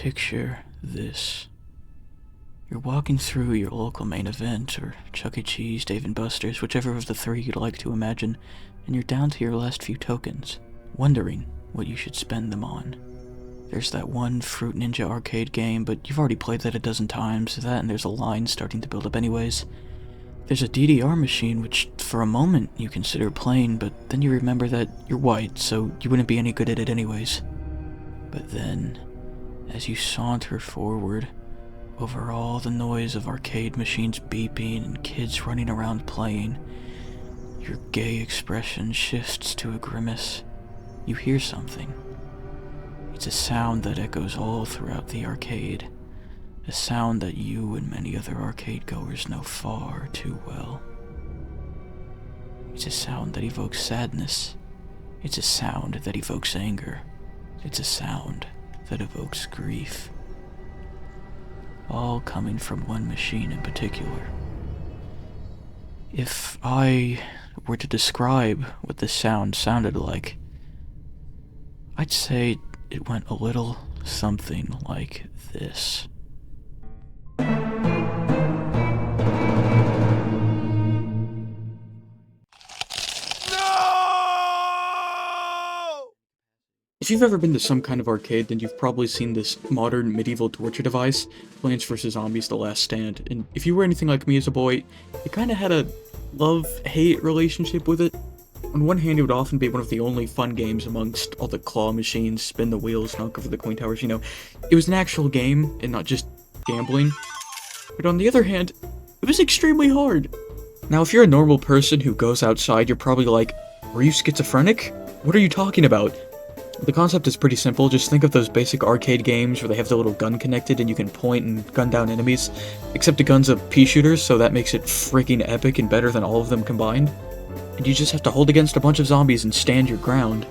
picture this. You're walking through your local main event, or Chuck E. Cheese, Dave & Buster's, whichever of the three you'd like to imagine, and you're down to your last few tokens, wondering what you should spend them on. There's that one Fruit Ninja arcade game, but you've already played that a dozen times, that and there's a line starting to build up anyways. There's a DDR machine, which for a moment you consider playing, but then you remember that you're white, so you wouldn't be any good at it anyways. But then, as you saunter forward, over all the noise of arcade machines beeping and kids running around playing, your gay expression shifts to a grimace. You hear something. It's a sound that echoes all throughout the arcade. A sound that you and many other arcade goers know far too well. It's a sound that evokes sadness. It's a sound that evokes anger. It's a sound that evokes grief. All coming from one machine in particular. If I were to describe what this sound sounded like, I'd say it went a little something like this. If you've ever been to some kind of arcade, then you've probably seen this modern medieval torture device, Plants vs. Zombies: The Last Stand, and if you were anything like me as a boy, you kinda had a love-hate relationship with it. On one hand, it would often be one of the only fun games amongst all the claw machines, spin the wheels, knock over the coin towers, you know. It was an actual game, and not just gambling. But on the other hand, it was extremely hard. Now, if you're a normal person who goes outside, you're probably like, were you schizophrenic? What are you talking about? The concept is pretty simple. Just think of those basic arcade games where they have the little gun connected and you can point and gun down enemies. Except the gun's a pea shooter, so that makes it freaking epic and better than all of them combined. And you just have to hold against a bunch of zombies and stand your ground.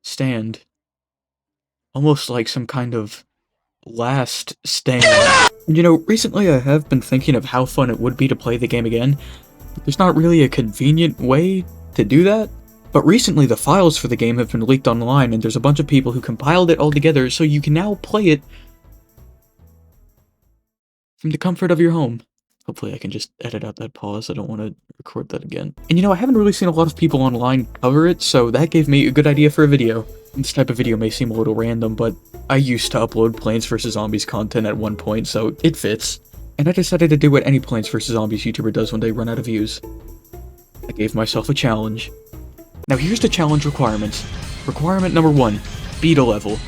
Stand. Almost like some kind of last stand. And you know, recently I have been thinking of how fun it would be to play the game again, but there's not really a convenient way to do that. But recently the files for the game have been leaked online, and there's a bunch of people who compiled it all together, so you can now play it from the comfort of your home. Hopefully I can just edit out that pause, I don't want to record that again. And you know, I haven't really seen a lot of people online cover it, so that gave me a good idea for a video. This type of video may seem a little random, but I used to upload Plants vs. Zombies content at one point, so it fits. And I decided to do what any Plants vs. Zombies YouTuber does when they run out of views. I gave myself a challenge. Now here's the challenge requirements. Requirement number 1, beat a level.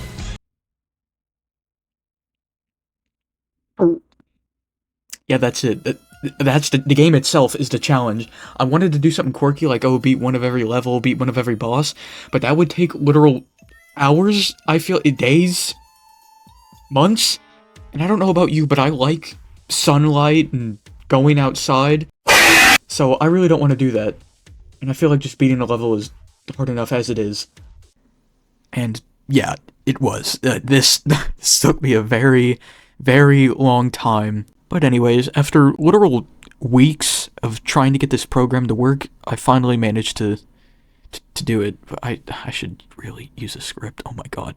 Yeah, that's it. That's the game itself is the challenge. I wanted to do something quirky like, oh, beat one of every level, beat one of every boss, but that would take literal hours, I feel, days, months, and I don't know about you, but I like sunlight and going outside, so I really don't want to do that. And I feel like just beating a level is hard enough as it is. And yeah, it was. This took me a very, very long time. But anyways, after literal weeks of trying to get this program to work, I finally managed to do it. I should really use a script. Oh my god.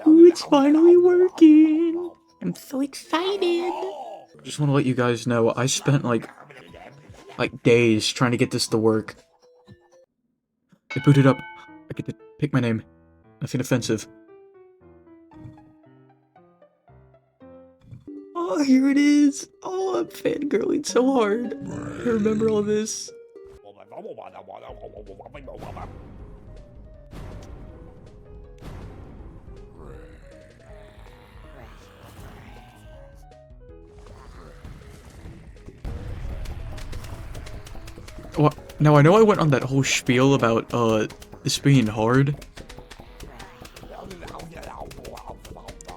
Ooh, it's finally working. I'm so excited. Just want to let you guys know, I spent like days trying to get this to work. It booted up. I get to pick my name. Nothing offensive. Oh, here it is. Oh, I'm fangirling so hard. I remember all this. Well, now I know I went on that whole spiel about, this being hard.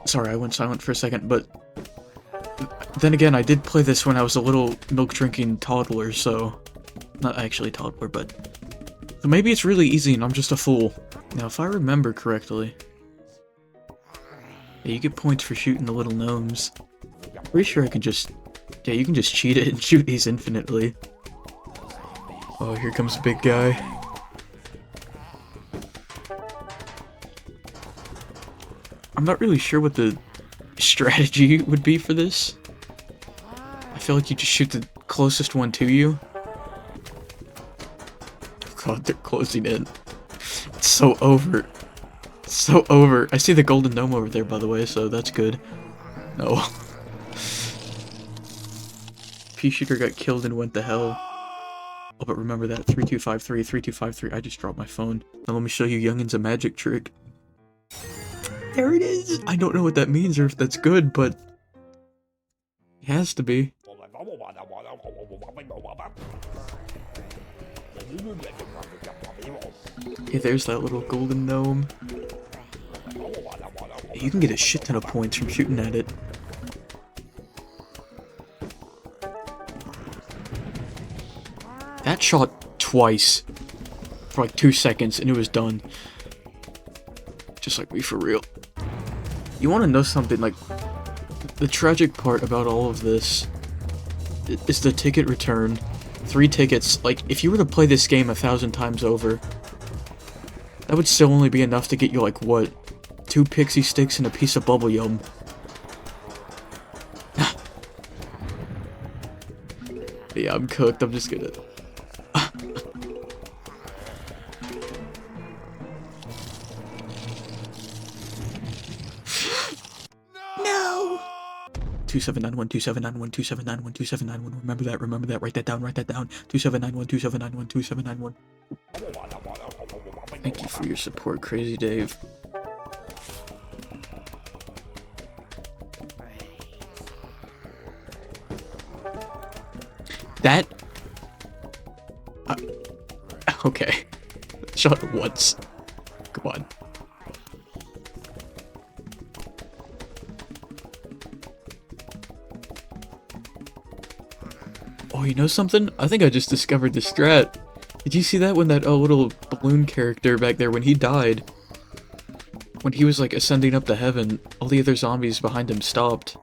Sorry, I went silent for a second, but then again, I did play this when I was a little milk-drinking toddler, so... Not actually toddler, but... So maybe it's really easy and I'm just a fool. Now, if I remember correctly... Yeah, you get points for shooting the little gnomes. I'm pretty sure I can just... Yeah, you can just cheat it and shoot these infinitely. Oh, here comes the big guy. I'm not really sure what the strategy would be for this. I feel like you just shoot the closest one to you. Oh god, they're closing in. It's so over. It's so over. I see the golden gnome over there, by the way, so that's good. No. Pea-shooter got killed and went to hell. Oh, but remember that. 3253, 3253. I just dropped my phone. Now let me show you youngins a magic trick. There it is! I don't know what that means or if that's good, but... it has to be. Okay, there's that little golden gnome. You can get a shit ton of points from shooting at it. That shot twice for like 2 seconds and it was done. Just like me, for real. You want to know something? Like, the tragic part about all of this is the ticket return. 3 tickets. Like, if you were to play this game 1,000 times over, that would still only be enough to get you, like, what? 2 pixie sticks and a piece of bubble yum. Yeah, I'm cooked. I'm just gonna... No! 2791, 2791, 2791, 2791. Remember that. Write that down. 2791, 2791, 2791. Thank you for your support, Crazy Dave. That... okay. Shot once. Come on. Oh, you know something? I think I just discovered the strat. Did you see that when that little balloon character back there, when he died? When he was like ascending up to heaven, all the other zombies behind him stopped.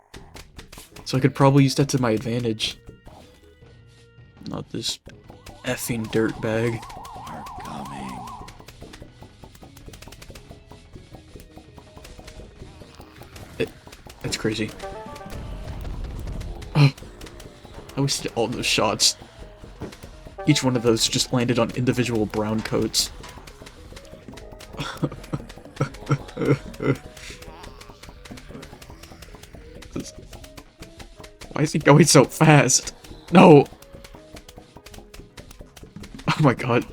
So I could probably use that to my advantage. Not this effing dirtbag. Are coming. That's crazy. Oh, I wasted all those shots. Each one of those just landed on individual brown coats. Why is he going so fast? No! Oh my god.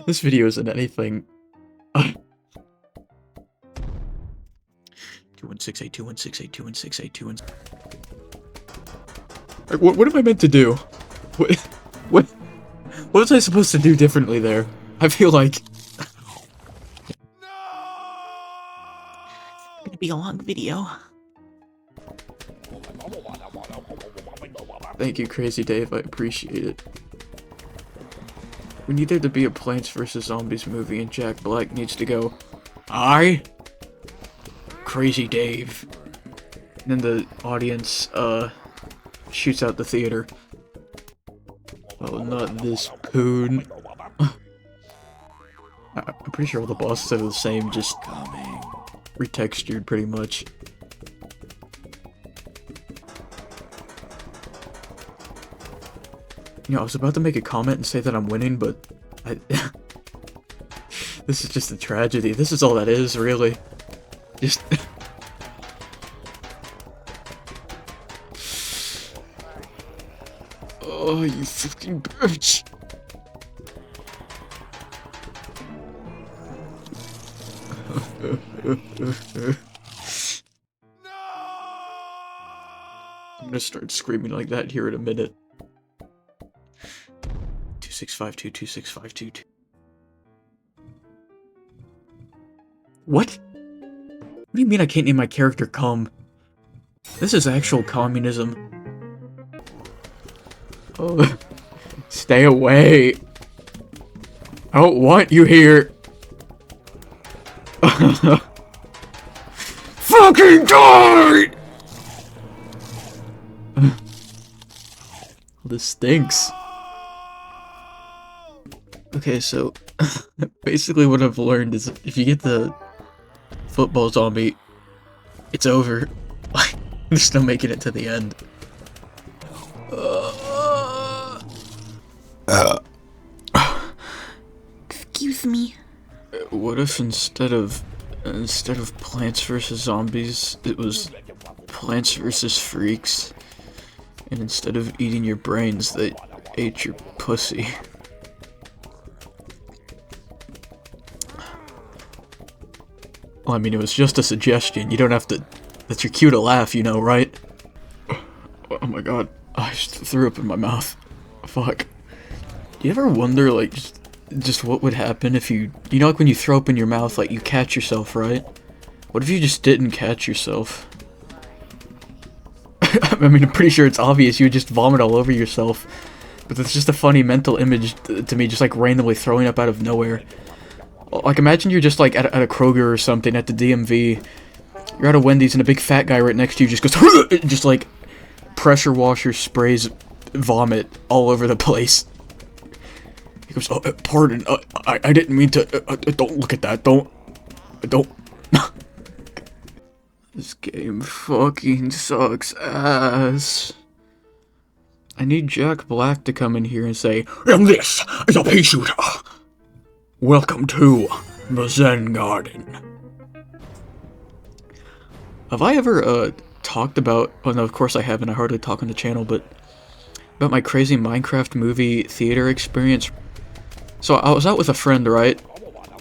This video isn't anything. 2168, 2168, 2168, 2168. Like, what am I meant to do? What was I supposed to do differently there? I feel like... Gonna be a long video. Thank you, Crazy Dave. I appreciate it. We need there to be a Plants vs. Zombies movie, and Jack Black needs to go, "I, Crazy Dave." And then the audience, shoots out the theater. Oh, not this poon. I'm pretty sure all the bosses are the same, just retextured pretty much. You know, I was about to make a comment and say that I'm winning, but this is just a tragedy. This is all that is, really. Just... oh, you fucking bitch! I'm gonna start screaming like that here in a minute. 2652, 2652. What? What do you mean I can't name my character Cum? This is actual communism. Oh, stay away. I don't want you here. Fucking die! This stinks. Okay, so basically what I've learned is if you get the football zombie, it's over. Like, there's no making it to the end. Excuse me. What if instead of Plants vs Zombies, it was Plants vs Freaks, and instead of eating your brains, they ate your pussy? Well, I mean, it was just a suggestion. You don't have to. That's your cue to laugh, you know, right? Oh my god, I just threw up in my mouth. Fuck. Do you ever wonder, like, just what would happen if you know, like when you throw up in your mouth, like you catch yourself, right? What if you just didn't catch yourself? I mean, I'm pretty sure it's obvious you would just vomit all over yourself. But it's just a funny mental image to me, just like randomly throwing up out of nowhere. Like, imagine you're just like at a Kroger or something at the DMV. You're at a Wendy's and a big fat guy right next to you just goes, just like pressure washer sprays vomit all over the place. He goes, oh, pardon, I didn't mean to, don't look at that, don't. This game fucking sucks ass. I need Jack Black to come in here and say, and this is a pea shooter. Welcome to the Zen Garden. Have I ever, talked about, well no, of course I haven't, I hardly talk on the channel, but about my crazy Minecraft movie theater experience? So I was out with a friend, right?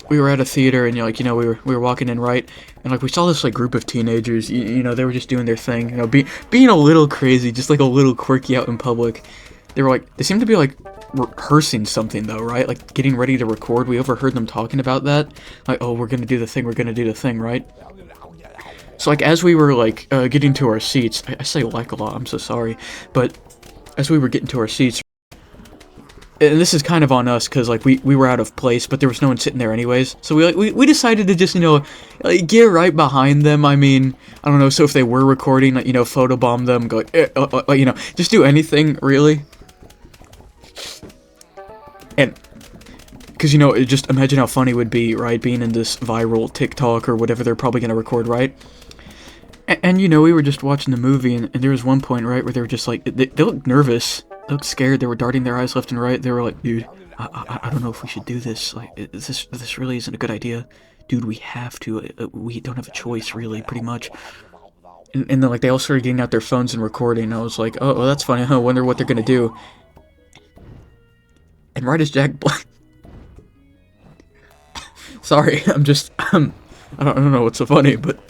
We were at a theater, and we were walking in, right? And like we saw this like group of teenagers, you know, they were just doing their thing, you know, being a little crazy, just like a little quirky out in public. They seemed to be like rehearsing something though, right? Like getting ready to record. We overheard them talking about that, like, oh, we're gonna do the thing, right? So like as we were like getting to our seats, I say like a lot, I'm so sorry, but as we were getting to our seats. And this is kind of on us, because, like, we were out of place, but there was no one sitting there anyways. So we decided to just, you know, like, get right behind them. I mean, I don't know, so if they were recording, like, you know, photobomb them, go like, you know, just do anything, really. And, because, you know, just imagine how funny it would be, right, being in this viral TikTok or whatever they're probably going to record, right? And, you know, we were just watching the movie, and there was one point, right, where they were just, like, they looked nervous. They looked scared. They were darting their eyes left and right. They were like, dude, I don't know if we should do this. Like, this really isn't a good idea. Dude, we have to. We don't have a choice, really, pretty much. And then, like, they all started getting out their phones and recording. I was like, oh, well, that's funny. I wonder what they're gonna do. And right as Jack Black... Sorry, I'm just... I don't know what's so funny, but...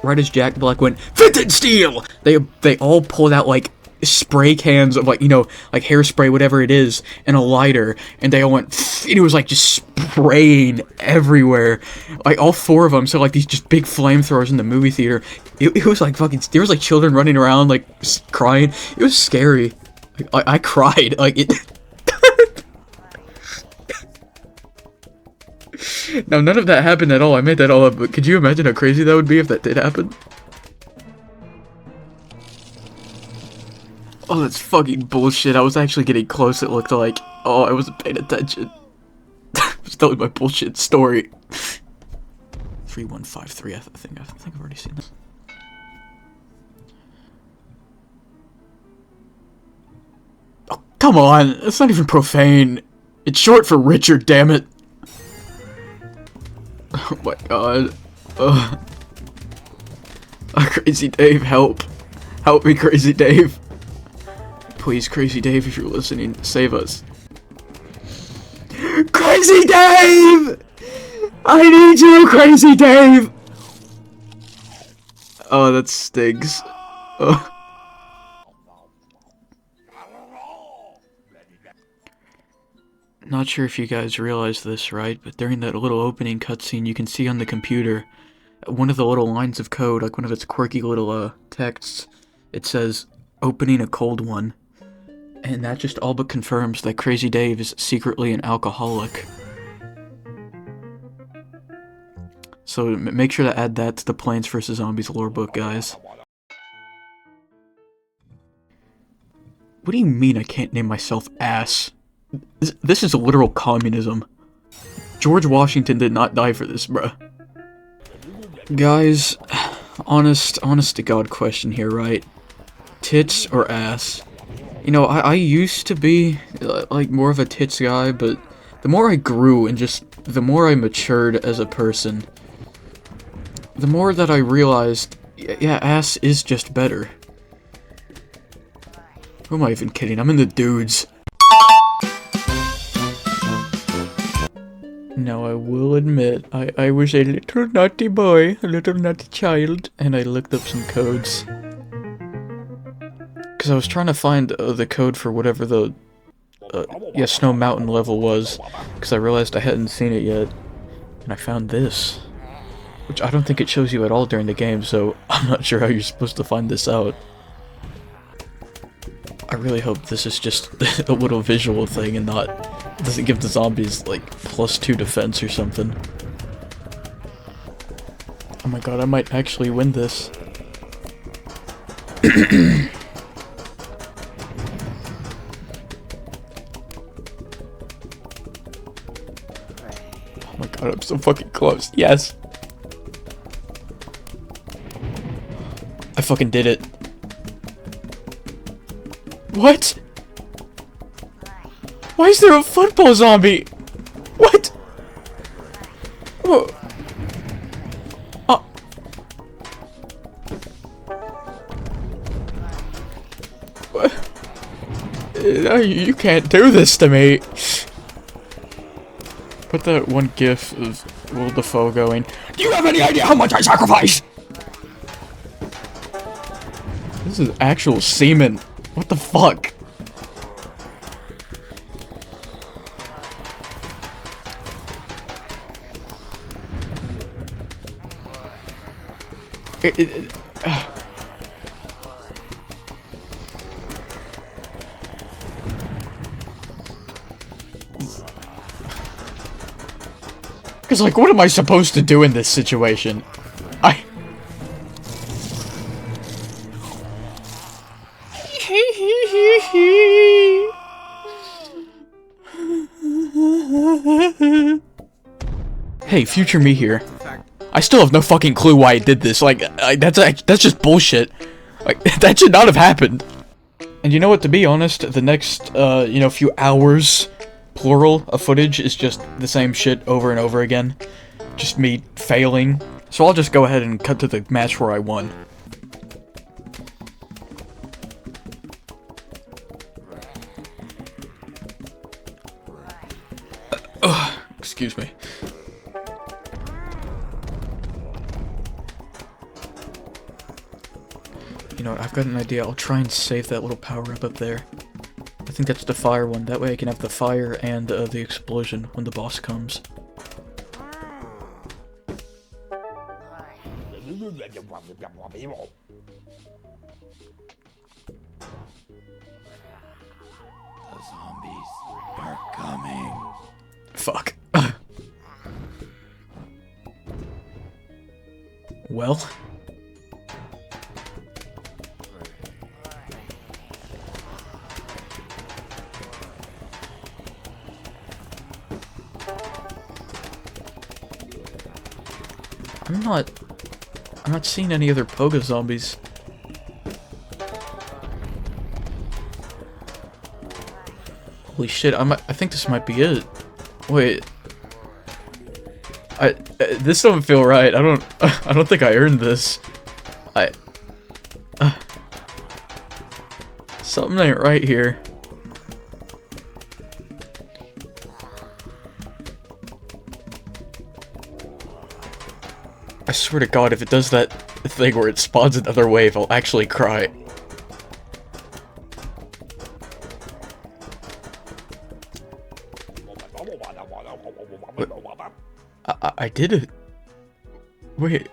Right as Jack Black went, Fitted Steel! They all pulled out, like, spray cans of, like, you know, like hairspray, whatever it is, and a lighter, and they all went, and it was like just spraying everywhere, like all four of them. So like these just big flamethrowers in the movie theater. It was like fucking, there was like children running around like crying. It was scary. Like, I cried, like it. Now none of that happened at all. I made that all up, but could you imagine how crazy that would be if that did happen? Oh, that's fucking bullshit. I was actually getting close, it looked like. Oh, I wasn't paying attention. I was telling my bullshit story. 3153, I think I've already seen this. Oh, come on. It's not even profane. It's short for Richard, damn it. Oh my god. Crazy Dave, help. Help me, Crazy Dave. Please, Crazy Dave, if you're listening, save us. Crazy Dave! I need you, Crazy Dave! Oh, that stings. Oh. Not sure if you guys realize this, right? But during that little opening cutscene, you can see on the computer one of the little lines of code, like one of its quirky little texts. It says, "Opening a cold one." And that just all but confirms that Crazy Dave is secretly an alcoholic. So make sure to add that to the Plants vs. Zombies lore book, guys. What do you mean I can't name myself Ass? This is literal communism. George Washington did not die for this, bruh. Guys, honest to God question here, right? Tits or ass? You know, I used to be, like, more of a tits guy, but the more I grew and just the more I matured as a person, the more that I realized, yeah, ass is just better. Who am I even kidding? I'm in the dudes. Now I will admit, I was a little naughty boy, a little naughty child, and I looked up some codes. Because I was trying to find the code for whatever the Snow Mountain level was, because I realized I hadn't seen it yet, and I found this. Which I don't think it shows you at all during the game, so I'm not sure how you're supposed to find this out. I really hope this is just a little visual thing and not... doesn't give the zombies, like, +2 defense or something. Oh my god, I might actually win this. Oh my god, I'm so fucking close. Yes! I fucking did it. What? Why is there a football zombie? What? Oh. You can't do this to me. Put that one gif of Will Dafoe going, "Do you have any idea how much I sacrifice?" This is actual semen. What the fuck? Cause like, what am I supposed to do in this situation? Hey, future me here. I still have no fucking clue why I did this. Like, that's just bullshit. Like, that should not have happened. And you know what, to be honest, the next, you know, few hours, plural, of footage is just the same shit over and over again. Just me failing. So I'll just go ahead and cut to the match where I won. Excuse me. You know what, I've got an idea. I'll try and save that little power-up up there. I think that's the fire one. That way I can have the fire and the explosion when the boss comes. The zombies are coming. Fuck. Well... I'm not seeing any other pogo zombies. Holy shit, I think this might be it. Wait. This don't feel right. I don't think I earned this. Something ain't right here. I swear to God, if it does that thing where it spawns another wave, I'll actually cry. I did it. Wait.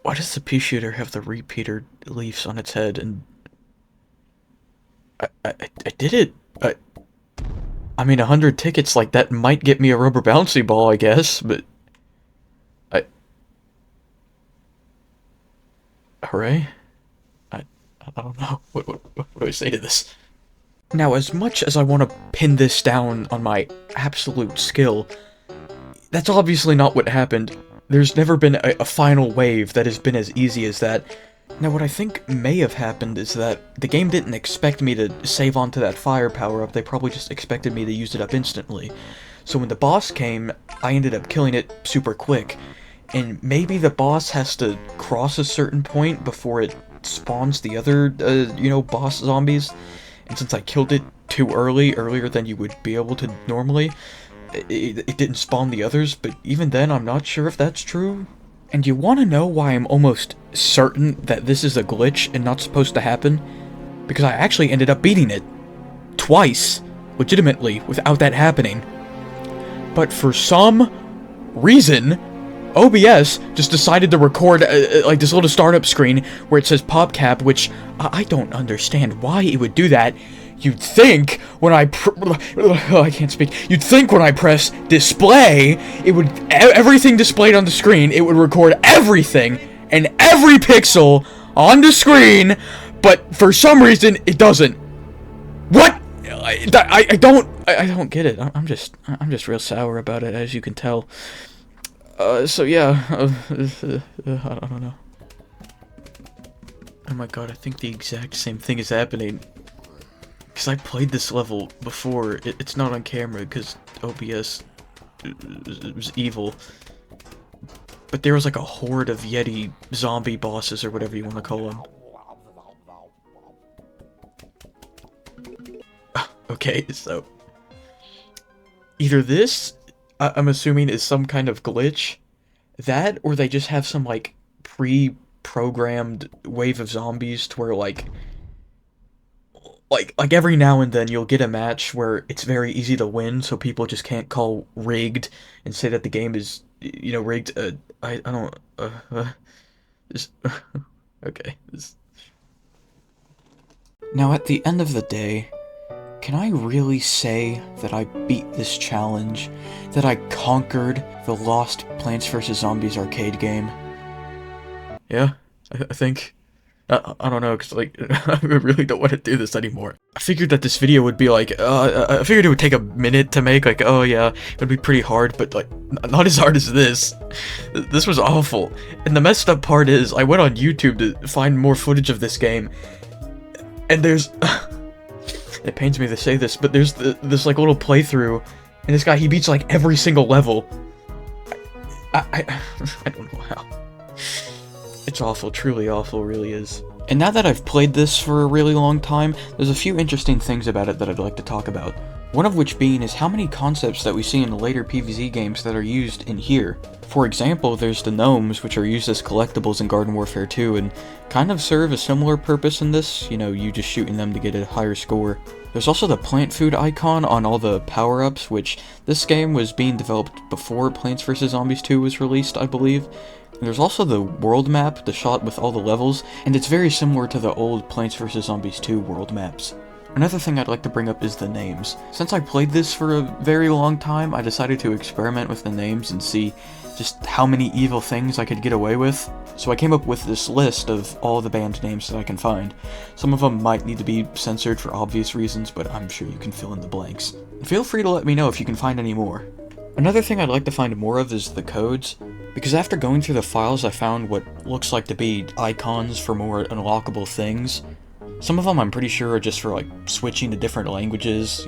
Why does the pea shooter have the repeater leaves on its head and... I did it. I mean, 100 tickets like that might get me a rubber bouncy ball, I guess, but... Hooray? I don't know. What do I say to this? Now, as much as I want to pin this down on my absolute skill, that's obviously not what happened. There's never been a final wave that has been as easy as that. Now, what I think may have happened is that the game didn't expect me to save onto that fire power-up, they probably just expected me to use it up instantly. So when the boss came, I ended up killing it super quick. And maybe the boss has to cross a certain point before it spawns the other, boss zombies. And since I killed it too earlier than you would be able to normally, it didn't spawn the others, but even then I'm not sure if that's true. And you want to know why I'm almost certain that this is a glitch and not supposed to happen? Because I actually ended up beating it. Twice. Legitimately, without that happening. But for some reason, OBS just decided to record like this little startup screen where it says PopCap, which I don't understand why it would do that. You'd think when I can't speak. You'd think when I press display, it would everything displayed on the screen. It would record everything and every pixel on the screen, but for some reason it doesn't. What? I don't get it. I'm just real sour about it, as you can tell. So yeah, I don't know. Oh my god, I think the exact same thing is happening. Because I played this level before. It's not on camera because OBS was evil. But there was like a horde of Yeti zombie bosses or whatever you want to call them. Okay, so either this, I'm assuming, is some kind of glitch, that, or they just have some like pre-programmed wave of zombies to where like every now and then you'll get a match where it's very easy to win, so people just can't call rigged and say that the game is, rigged. I don't, okay. Now, at the end of the day, can I really say that I beat this challenge? That I conquered the lost Plants vs. Zombies arcade game? Yeah, I think. I don't know, because, like, I really don't want to do this anymore. I figured that this video would be, like, I figured it would take a minute to make, like, oh yeah, it would be pretty hard, but, like, not as hard as this. This was awful. And the messed up part is, I went on YouTube to find more footage of this game, and there's... it pains me to say this, but there's this, like, little playthrough, and this guy, he beats, like, every single level. I don't know how. It's awful, truly awful, really is. And now that I've played this for a really long time, there's a few interesting things about it that I'd like to talk about. One of which being is how many concepts that we see in the later PvZ games that are used in here. For example, there's the gnomes, which are used as collectibles in Garden Warfare 2, and kind of serve a similar purpose in this, you just shooting them to get a higher score. There's also the plant food icon on all the power-ups, which this game was being developed before Plants vs. Zombies 2 was released, I believe. And there's also the world map, the shot with all the levels, and it's very similar to the old Plants vs. Zombies 2 world maps. Another thing I'd like to bring up is the names. Since I played this for a very long time, I decided to experiment with the names and see just how many evil things I could get away with. So I came up with this list of all the band names that I can find. Some of them might need to be censored for obvious reasons, but I'm sure you can fill in the blanks. Feel free to let me know if you can find any more. Another thing I'd like to find more of is the codes, because after going through the files I found what looks like to be icons for more unlockable things. Some of them I'm pretty sure are just for like switching to different languages,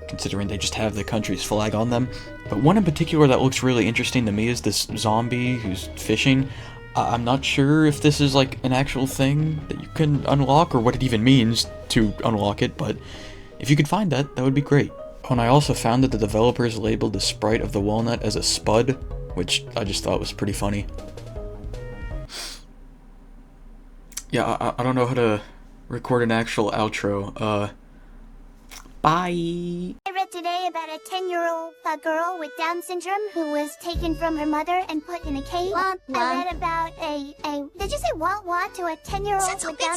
considering they just have the country's flag on them. But one in particular that looks really interesting to me is this zombie who's fishing. I'm not sure if this is like an actual thing that you can unlock or what it even means to unlock it, but if you could find that, that would be great. Oh, and I also found that the developers labeled the sprite of the walnut as a spud, which I just thought was pretty funny. Yeah, I don't know how to record an actual outro. Bye! I read today about a 10-year-old girl with Down syndrome who was taken from her mother and put in a cage. I read about did you say wah-wah to a 10-year-old with Down syndrome?